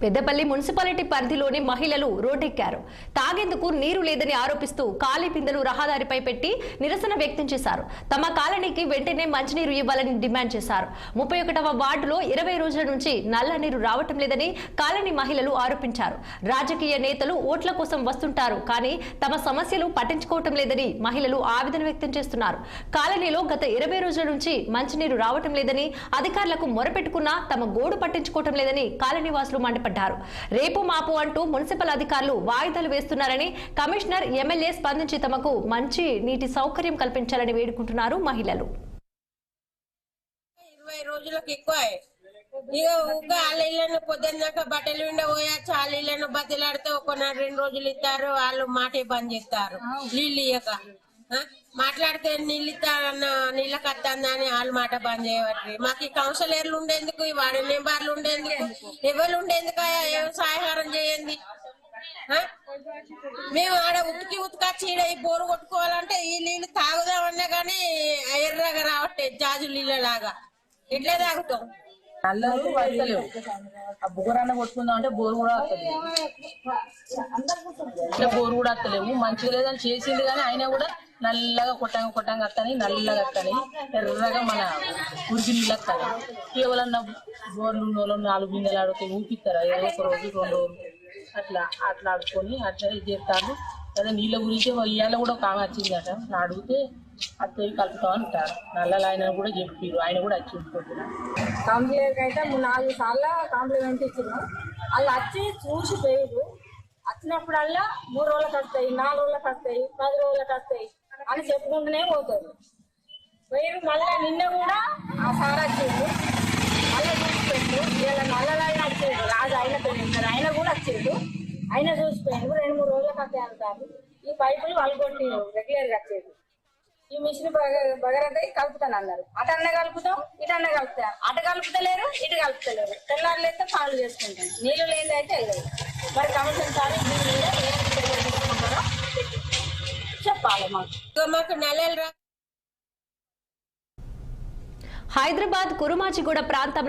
Peddapalli municipality పరిధిలోని మహిళలు రోడ్డెక్కారు. తాగేందుకు నీరు లేదని ఆరోపిస్తూ ఖాళీ బిందెలు రహదారిపై పెట్టి నిరసన వ్యక్తం చేశారు. తమ కాలనీకి వెంటనే మంచినీరు ఇవ్వాలని డిమాండ్ చేశారు. 31వ వార్డులో 20 రోజుల నుంచి నల్ల నీరు రావటం లేదని కాలనీ మహిళలు ఆరోపించారు. రాజకీయ నేతలు ఓట్ల కోసం వస్తుంటారు కానీ తమ సమస్యలు పట్టించుకోవటం లేదని మహిళలు ఆవేదన వ్యక్తం చేస్తున్నారు. కాలనీలో గత 20 రోజుల నుంచి మంచినీరు రావటం లేదని అధికారులకు మొరపెట్టుకున్నా తమ గోడు పట్టించుకోవటం లేదని కాలనీ వాసులు మండిపడ్డారు. రేపు మాపు అంటూ మున్సిపల్ అధికారులు వాయిదాలు వేస్తున్నారని కమిషనర్ ఎమ్మెల్యే స్పందించి తమకు మంచి నీటి సౌకర్యం కల్పించాలని వేడుకుంటున్నారు మహిళలు. 20 రోజులకు ఎక్కువ ఇక వాళ్ళ ఇళ్లను పొద్దున్నాక బట్టలు ఉండబోయచ్చు. వాళ్ళ ఇళ్లను బతిలాడితే ఒక 2 రోజులు ఇస్తారు. వాళ్ళు మాటే బంద్ చేస్తారు. నీళ్ళు ఇయ్యక మాట్లాడితే నీళ్ళు ఇస్తారన్న నీళ్ళకి వస్తుందని వాళ్ళు మాట బంద్ చేయబట్టి మాకు ఈ కౌన్సిలర్లు ఉండేందుకు, ఈ వార్డు మెంబర్లు ఉండేందుకు, ఎవరు ఉండేందుకు సహాయం చేయండి. మేము ఆడ ఉతికొచ్చి ఈ బోరు కొట్టుకోవాలంటే ఈ నీళ్లు తాగుదామన్నా కానీ ఎర్రగా రావట్లేదు. జాజు నీళ్ళలాగా ఎట్లా తాగుతాం? నల్లలు పడతలేవు. ఆ బుగరాన్న కొట్టుకుందాం అంటే బోరు కూడా వస్తలేదు. ఇట్లా బోరు కూడా వస్తలేవు. మంచిగా లేదని చేసింది కానీ అయినా కూడా నల్లగా కొట్టంగా వస్తాయి, నల్లగా వస్తాయి, ఎర్రగా మన ఉరికి నీళ్ళు వస్తాయి. కేవలం బోర్లు నోళ్ళు 4 బిందెలు ఆడితే ఊపిస్తారా? ఒక రోజు 2 రోజులు అట్లా ఆడుకొని అట్లా చేస్తారు. అదే నీళ్ళ గురించి ఇవాళ కూడా ఒక ఆమె వచ్చిందట. అడిగితే అత్తయ్య కలుపుతాం అంటారు. నల్లలు ఆయన కూడా చెప్పారు. ఆయన కూడా వచ్చి ఉంటున్నారు. కంప్లైంట్ అయితే 4 సార్లు కాంప్లిమెంట్ ఇచ్చినాం. వాళ్ళు వచ్చి చూసి పోయారు. వచ్చినప్పుడల్లా 3 రోజులకు వస్తాయి, 4 రోజులకు వస్తాయి, 10 రోజులకు వస్తాయి అని చెప్పుకుంటూనే పోతారు. పోయారు. మళ్ళీ నిన్న కూడా ఆ సార్ వచ్చేది మళ్ళీ చూసిపోయారు. ఇలా నల్లలైన వచ్చేది రాజు ఆయన పోయినారు. ఆయన కూడా వచ్చేది. ఆయన చూసిపోయారు. 2-3 రోజులకు వస్తాయి అంటారు. ఈ పైపులు వాళ్ళు కొట్టినారు. రెగ్యులర్గా వచ్చేది. ఈ మిషన్ బగరంటే కలుపుతాను అన్నారు. అటన్న కలుపుతాం, ఇటన్న కలుపుతాం. అటు కలుపుతలేరు, ఇటు కలుపుతలేరు. తెల్లారులు అయితే పనులు చేసుకుంటాం. నీళ్ళు లేని అయితే వెళ్ళదు. మరి కమిషన్ సార్ తీసుకుంటారో చెప్పాలి మాకు నెలలు హైదరాబాద్ కురుమాచిగూడ ప్రాంతంలో